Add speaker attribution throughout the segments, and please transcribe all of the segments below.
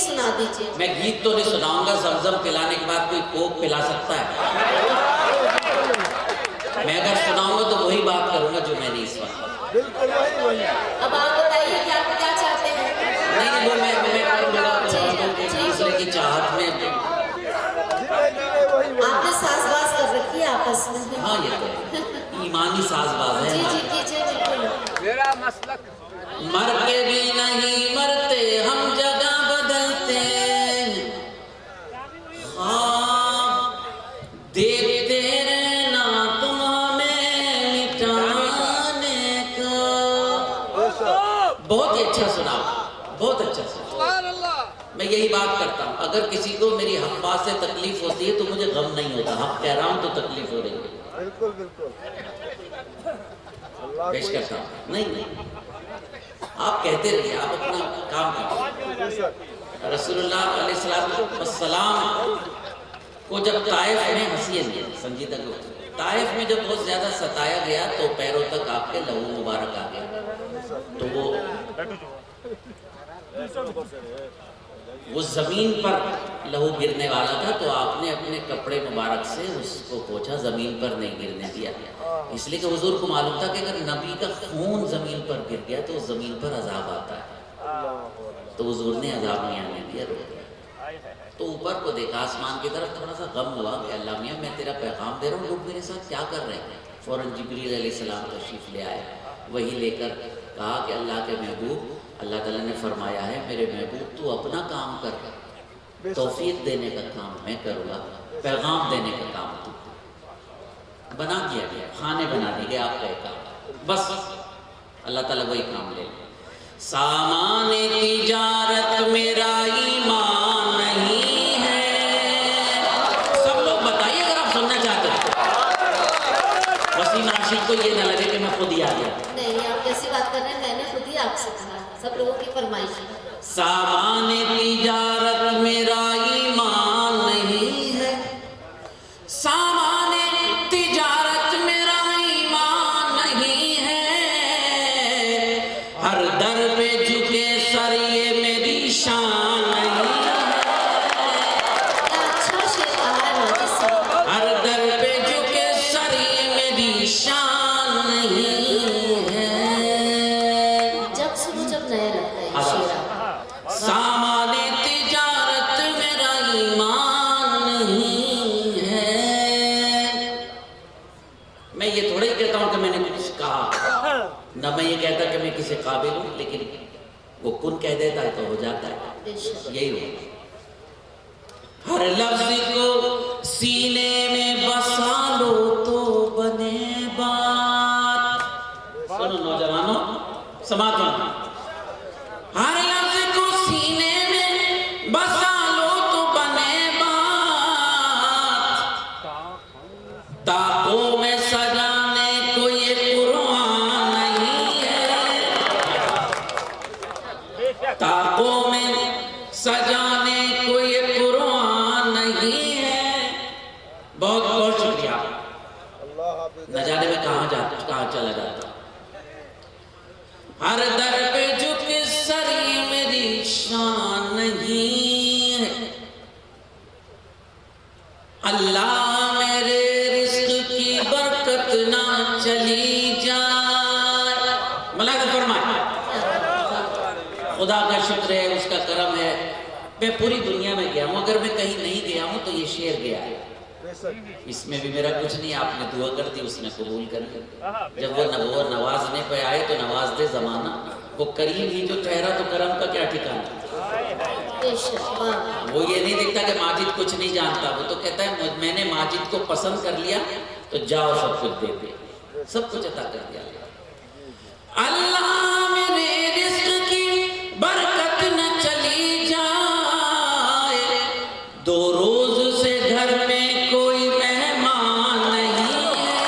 Speaker 1: सुना दीजिए।
Speaker 2: मैं गीत तो नहीं सुनाऊंगा, जमजम पिलाने के बाद कोई कोक पिला सकता है? मैं अगर सुनाऊंगा तो वही बात करूंगा जो मैंने इस वक्त।
Speaker 3: बिल्कुल वही।
Speaker 1: अब आप बताइए कि आप क्या चाहते हैं?
Speaker 2: नहीं वो मैं दूसरे की चाहत में।
Speaker 1: आपने साजबाज कर रखी है आपस में।
Speaker 2: हाँ ये तो ईमानी साजबाज है।
Speaker 1: जी जी कीजिए बिल्कुल।
Speaker 3: मेरा मसलक
Speaker 2: मर के भी नहीं मरते हम, जगह बदलते ख्वाब देखते रहना तुम हमें मिटाने का। बहुत ही अच्छा सुना, बहुत अच्छा सुना। मैं यही बात करता हूँ, अगर किसी को मेरी हक बात से तकलीफ होती है तो मुझे गम नहीं होता, हक कह रहा हूँ तो तकलीफ हो रही है।
Speaker 3: बिल्कुल बिल्कुल
Speaker 2: पेश करता हूँ। नहीं आप कहते रहिए, आप अपना काम करिए। रसूलुल्लाह अलैहिस्सलाम को जब ताइफ में हंसी संजीदा को ताइफ में जब बहुत ज्यादा सताया गया तो पैरों तक आपके लहू मुबारक आ गया, तो वो जमीन पर लहू गिरने वाला था, तो आपने अपने कपड़े मुबारक से उसको पोंछा, जमीन पर नहीं गिरने दिया। इसलिए कि हुजूर को मालूम था कि अगर नबी का खून जमीन पर गिर गया तो जमीन पर अजाब आता है, तो हुजूर ने अजाब नहीं आने दिया, रोक दिया। तो ऊपर को देखा, आसमान की तरफ, थोड़ा सा गम हुआ कि अल्लाह मियां मैं तेरा पैगाम दे रहा हूँ, लोग मेरे साथ क्या कर रहे हैं। फौरन जिब्रील अलैहिस्सलाम तशरीफ ले आए, वही लेकर कहा कि अल्लाह के महबूब, अल्लाह ताला ने फरमाया है मेरे महबूब तू अपना काम कर, तौफीक देने का काम मैं करूँगा, पैगाम देने का काम तू। बना दिया गया, खाने बना दिए गए आपका एक काम, बस अल्लाह ताला वही काम ले। सामान तिजारत मेरा ईमान नहीं है। सब लोग बताइए अगर आप सुनना चाहते हो। वसीम राशिद को ये ना लगे कि मैं खुद ही आ गया।
Speaker 1: नहीं आप कैसी बात कर रहे हैं, मैंने खुद ही आपसे कहा, सब लोगों की फरमाइश है।
Speaker 2: सामान तिजारत मेरा ईमान नहीं है, सामान तिजारत मेरा ईमान नहीं है, हर दर पे झुके सर ये मेरी शान नहीं है।
Speaker 1: अच्छा शेर कहा है माजिद साहब।
Speaker 2: हर दर पे झुके सर ये मेरी शान नहीं है।
Speaker 1: जब सुनो जब नया लगता है ये शेर आपको।
Speaker 2: सामान तिजारत मेरा ईमान नहीं है। मैं ये थोड़ा ही कहता हूँ कि मैंने कुछ कहा, ना मैं ये कहता कि मैं किसी काबिल हूँ, लेकिन वो कुन कह देता है तो हो जाता है,
Speaker 1: बेशक।
Speaker 2: यही होगा। हर लफ्ज को सीने में बसा लो तो बने बात। सुनो नौजवानों, समाज में हर लफ्ज को सीने में बसा लो तो बने बात, ताकों में सजाने को ये कुरान नहीं है, ताकों में सजाने को ये कुरान नहीं है। बहुत बहुत शुक्रिया। न जाने में कहाँ चला जाता। हर दर पे झुक सर ये मेरी शान नहीं है, अल्लाह मेरे रिस्क की बरकत ना चली जाए। मलाक फरमाए खुदा का शुक्र है, उसका करम है, मैं पूरी दुनिया में गया हूँ, अगर मैं कहीं नहीं गया हूँ तो ये शेर गया है। इसमें भी मेरा कुछ नहीं, आपने दुआ कर दी, उसने कबूल कर लिया। जब वो नवाजने पे आए तो नवाज दे जमाना, वो करीम ही जो ठहरा तो करम का क्या ठिकाना। वो ये नहीं देखता कि माजिद कुछ नहीं जानता, वो तो कहता है मैंने माजिद को पसंद कर लिया तो जाओ सब कुछ दे दे, सब कुछ अता कर दिया। अल्लाह मेरे रिज़्क़ की बरकत न चली जाए, दो रोज से घर में कोई मेहमान नहीं है,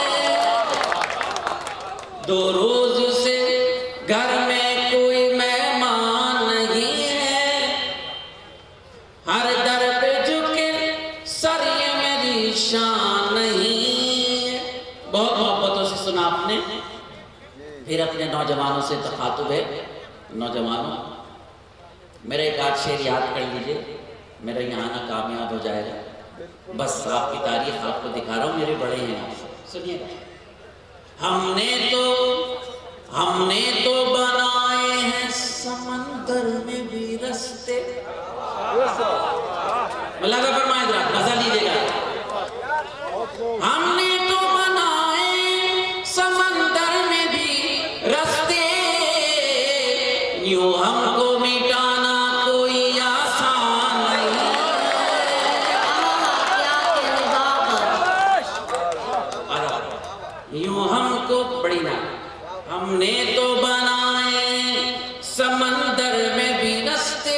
Speaker 2: दो रोज से घर में कोई मेहमान नहीं है, हर दर पे झुके सर ये मेरी शान नहीं है। बहुत मोहब्बतों से सुना आपने। फिर अपने नौजवानों से तखातुब है, नौजवानों मेरा एक आध शेर याद कर लीजिए, मेरा यहाँ आना कामयाब हो जाएगा। बस आपकी तारीफ आपको दिखा रहा हूँ, मेरे बड़े हैं आप। सुनिए, हमने तो बनाए हैं समंदर में भी रास्ते। लगा फरमाए जरा, मजा लीजिएगा। हमने तो बनाए समंदर में भी रास्ते, यूं हमको मिटाना कोई आसान नहीं।
Speaker 1: क्या कहने बाबा।
Speaker 2: यूं हमको बड़ी ना, हमने तो बनाए समंदर में भी रास्ते,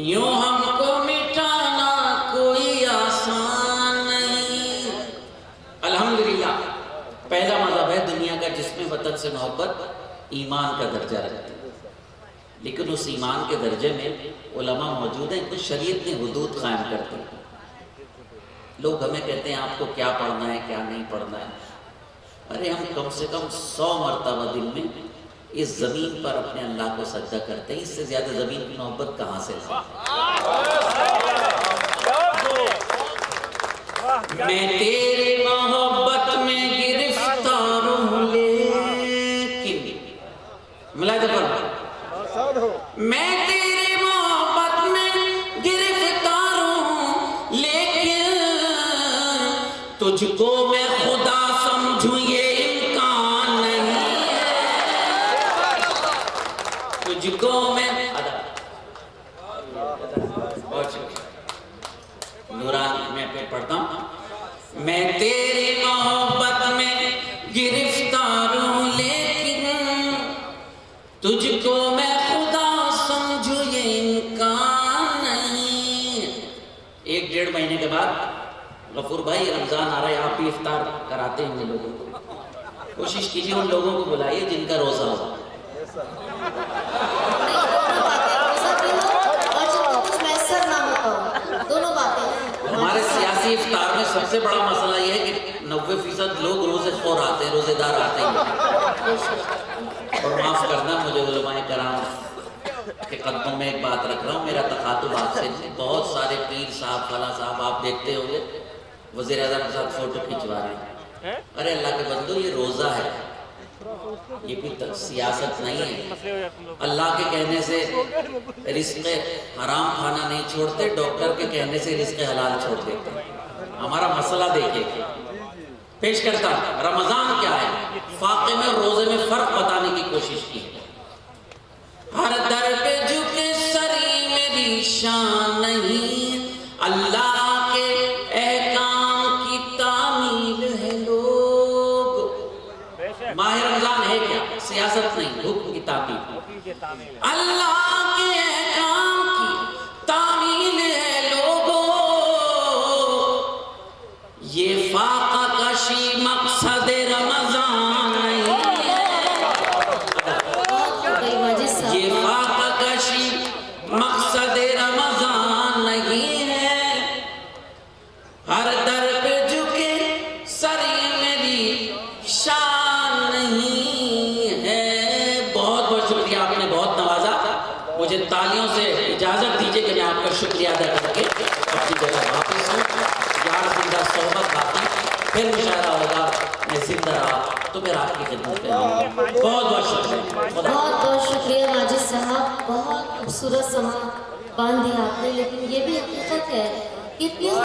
Speaker 2: यूं हमको मिटाना कोई आसान नहीं। अल्हम्दुलिल्लाह, पहला मज़हब है दुनिया का जिसमें वतन से मोहब्बत ईमान का दर्जा रखती है, लेकिन उस ईमान के दर्जे में उलमा मौजूद हैं, कुछ शरीयत ने हुदूद कायम करते हैं। लोग हमें कहते हैं आपको क्या पढ़ना है क्या नहीं पढ़ना है। अरे हम कम से कम 100 मरतबा दिन में इस जमीन पर अपने अल्लाह को सजदा करते हैं, इससे ज्यादा जमीन की मोहब्बत कहां से लाएं? मैं तेरी मोहब्बत में गिरफ्तार हूं, लेकिन मैं तेरी मोहब्बत में गिरफ्तार हूं, लेकिन तुझको मैं खुदा समझूं ये इम्कान नहीं है। तुझको मैं नूरान मैं पे पढ़ता हूं, मैं तेरी मोहब्बत में गिरफ्तार हूं, लेकिन तुझको मैं खुदा समझूं ये इम्कान नहीं। 1-1.5 महीने के बाद गफूर भाई रमजान आ रहा है, आप भी इफ्तार कराते होंगे लोगों को। कोशिश कीजिए उन लोगों को बुलाइए जिनका रोजा हो।
Speaker 1: दोनों बातें।
Speaker 2: हमारे सियासी इफ्तार में सबसे बड़ा मसला यह है कि 90% लोग रोजेखोर आते हैं, रोजेदार आते हैं। और माफ करना मुझे उलमाए कराम के कदमों में एक बात रख रहा हूँ, मेरा तखातुब आपसे। बहुत सारे पीर साहब फला साहब आप देखते होंगे वज़ीर आज़म के साथ फोटो खिंचवा रहे हैं। अरे अल्लाह के बंदो, ये रोजा है, ये कोई सियासत नहीं है। अल्लाह के कहने से रिस्क हराम खाना नहीं छोड़ते, डॉक्टर के कहने से रिस्क हलाल छोड़ देते। हमारा मसला देखिए, पेश करता रमजान क्या है, फाके में रोजे में फर्क बताने की कोशिश की है। हर दर पे झुके सरी मेरी शान नहीं, अल्लाह के एहकाम की तामील है लोग। माह रमजान है क्या? सियासत नहीं, हुक्म की तामील। अल्लाह के एहकाम की तामील है लोगों, ये फाका कशी मकसद रमजान नहीं है। ये फाका कशी मकसद रमजान नहीं है। हर दर पे झुके सरी मेरी शान नहीं है। बहुत बहुत शुक्रिया, आपने बहुत नवाजा। मुझे तालियों से इजाजत दीजिए कि मैं आपका शुक्रिया अदा करके अपनी जगह वापस हूँ। यार जिंदा सोहबत बाकी फिर मुशायरा होगा, मैं जिंदा रहा तो फिर आपकी खिदमत में आऊंगा। बहुत बहुत शुक्रिया।
Speaker 1: बहुत बहुत शुक्रिया माजिद साहब, बहुत खूबसूरत समा बांध दिया आपने। लेकिन ये भी हकीकत है कि